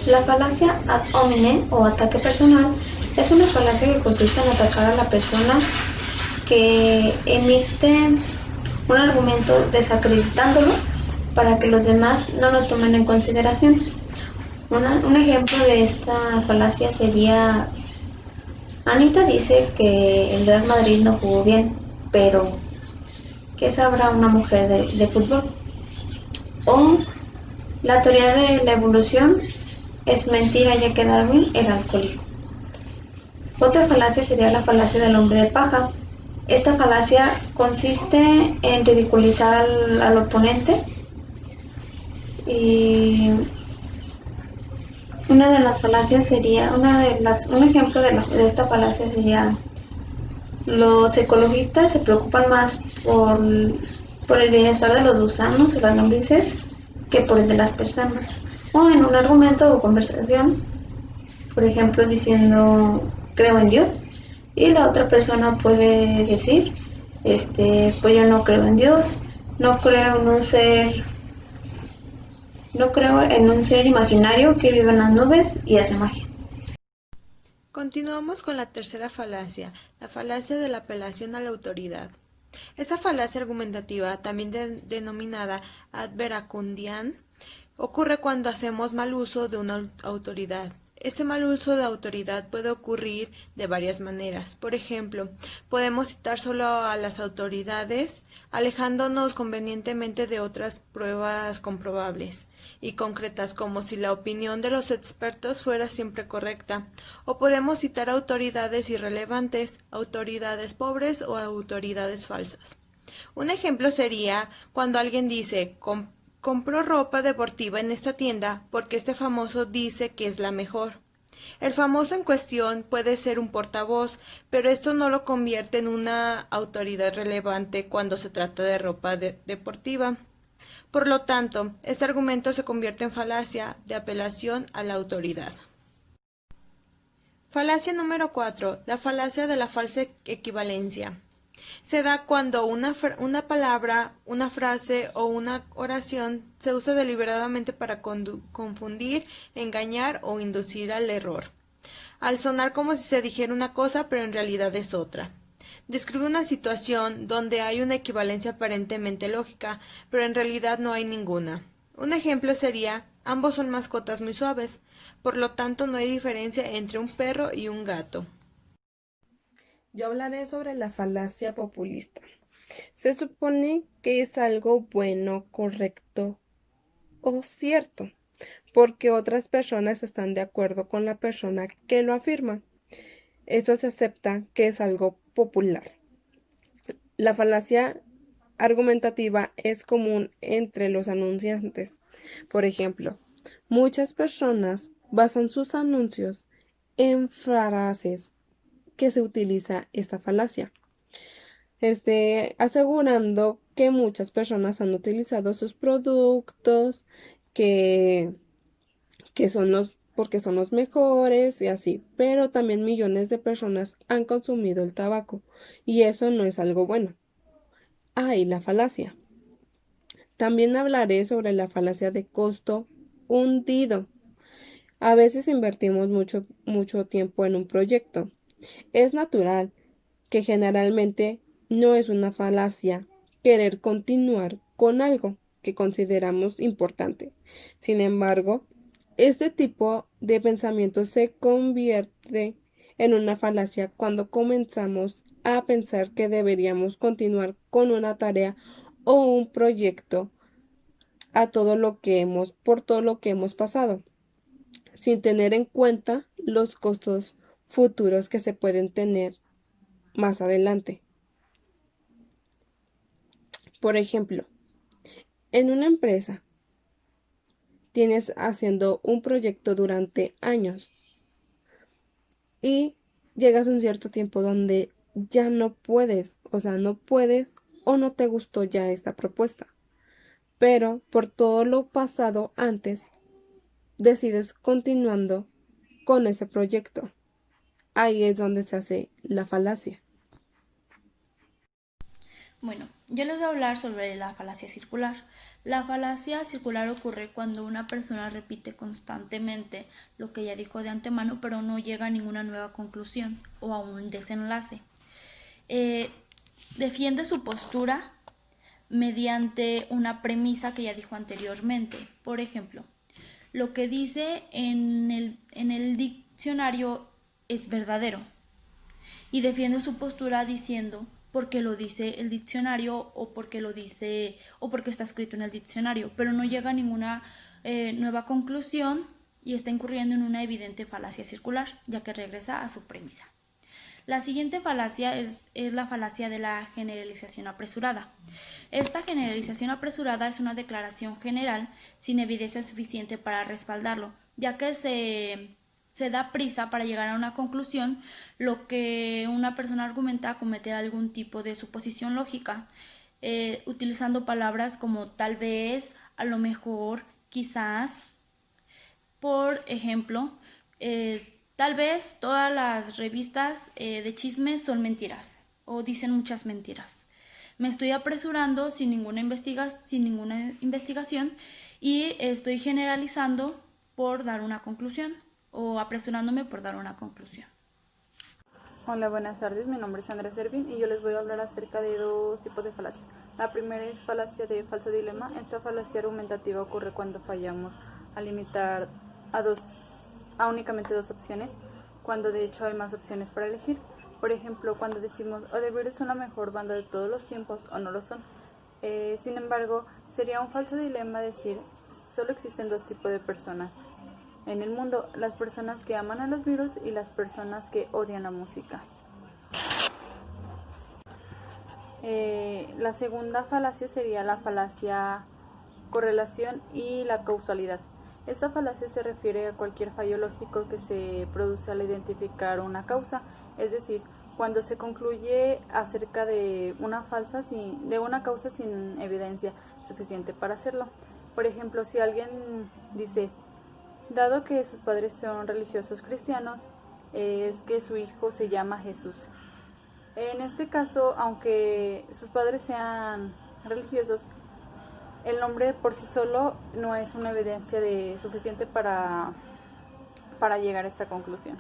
La falacia ad hominem o ataque personal es una falacia que consiste en atacar a la persona que emite un argumento desacreditándolo para que los demás no lo tomen en consideración. Un ejemplo de esta falacia sería: Anita dice que el Real Madrid no jugó bien, pero ¿qué sabrá una mujer de fútbol? O la teoría de la evolución es mentira, ya que Darwin era alcohólico. Otra falacia sería la falacia del hombre de paja. Esta falacia consiste en ridiculizar al oponente, y una de las falacias sería, un ejemplo de esta falacia sería: los ecologistas se preocupan más por el bienestar de los gusanos o las lombrices que por el de las personas. O en un argumento o conversación, por ejemplo, diciendo creo en Dios, y la otra persona puede decir, pues yo no creo en Dios, no creo en un ser, no creo en un ser imaginario que vive en las nubes y hace magia. Continuamos con la tercera falacia, la falacia de la apelación a la autoridad. Esta falacia argumentativa, también denominada ad verecundiam, ocurre cuando hacemos mal uso de una autoridad. Este mal uso de autoridad puede ocurrir de varias maneras. Por ejemplo, podemos citar solo a las autoridades, alejándonos convenientemente de otras pruebas comprobables y concretas, como si la opinión de los expertos fuera siempre correcta. O podemos citar autoridades irrelevantes, autoridades pobres o autoridades falsas. Un ejemplo sería cuando alguien dice: compró ropa deportiva en esta tienda porque este famoso dice que es la mejor. El famoso en cuestión puede ser un portavoz, pero esto no lo convierte en una autoridad relevante cuando se trata de ropa deportiva. Por lo tanto, este argumento se convierte en falacia de apelación a la autoridad. Falacia número 4. La falacia de la falsa equivalencia. Se da cuando una palabra, una frase o una oración se usa deliberadamente para confundir, engañar o inducir al error, al sonar como si se dijera una cosa pero en realidad es otra. Describe una situación donde hay una equivalencia aparentemente lógica, pero en realidad no hay ninguna. Un ejemplo sería: ambos son mascotas muy suaves, por lo tanto no hay diferencia entre un perro y un gato. Yo hablaré sobre la falacia populista. Se supone que es algo bueno, correcto o cierto, porque otras personas están de acuerdo con la persona que lo afirma. Esto se acepta que es algo popular. La falacia argumentativa es común entre los anunciantes. Por ejemplo, muchas personas basan sus anuncios en frases que se utiliza esta falacia, asegurando que muchas personas han utilizado sus productos, que, que son porque son los mejores y así, pero también millones de personas han consumido el tabaco y eso no es algo bueno. Y la falacia. También hablaré sobre la falacia de costo hundido. A veces invertimos mucho tiempo en un proyecto. Es natural que generalmente no es una falacia querer continuar con algo que consideramos importante. Sin embargo, este tipo de pensamiento se convierte en una falacia cuando comenzamos a pensar que deberíamos continuar con una tarea o un proyecto por todo lo que hemos pasado, sin tener en cuenta los costos futuros que se pueden tener más adelante. Por ejemplo, en una empresa tienes haciendo un proyecto durante años y llegas a un cierto tiempo donde ya no puedes, no puedes o no te gustó ya esta propuesta. Pero por todo lo pasado antes, decides continuando con ese proyecto. Ahí es donde se hace la falacia. Bueno, Yo les voy a hablar sobre la falacia circular. La falacia circular ocurre cuando una persona repite constantemente lo que ya dijo de antemano, pero no llega a ninguna nueva conclusión o a un desenlace. Defiende su postura mediante una premisa que ya dijo anteriormente. Por ejemplo, lo que dice en el diccionario es verdadero y defiende su postura diciendo porque lo dice el diccionario o porque lo dice o porque está escrito en el diccionario, pero no llega a ninguna nueva conclusión y está incurriendo en una evidente falacia circular, ya que regresa a su premisa. La siguiente falacia es la falacia de la generalización apresurada. Esta generalización apresurada es una declaración general sin evidencia suficiente para respaldarlo, ya que se da prisa para llegar a una conclusión, lo que una persona argumenta cometer algún tipo de suposición lógica, utilizando palabras como tal vez, a lo mejor, quizás. Por ejemplo, tal vez todas las revistas de chismes son mentiras o dicen muchas mentiras. Me estoy apresurando sin ninguna investigación y estoy generalizando por dar una conclusión o apresurándome por dar una conclusión. Hola, buenas tardes. Mi nombre es Andrea Servín y yo les voy a hablar acerca de dos tipos de falacias. La primera es falacia de falso dilema. Esta falacia argumentativa ocurre cuando fallamos a limitar a únicamente dos opciones, cuando de hecho hay más opciones para elegir. Por ejemplo, cuando decimos o The Beatles son la mejor banda de todos los tiempos o no lo son. Sin embargo, sería un falso dilema decir solo existen dos tipos de personas en el mundo: las personas que aman a los Beatles y las personas que odian la música. La segunda falacia sería la falacia correlación y la causalidad. Esta falacia se refiere a cualquier fallo lógico que se produce al identificar una causa, es decir, cuando se concluye acerca de una causa sin evidencia suficiente para hacerlo. Por ejemplo, si alguien dice, dado que sus padres son religiosos cristianos, es que su hijo se llama Jesús. En este caso, aunque sus padres sean religiosos, el nombre por sí solo no es una evidencia suficiente para llegar a esta conclusión.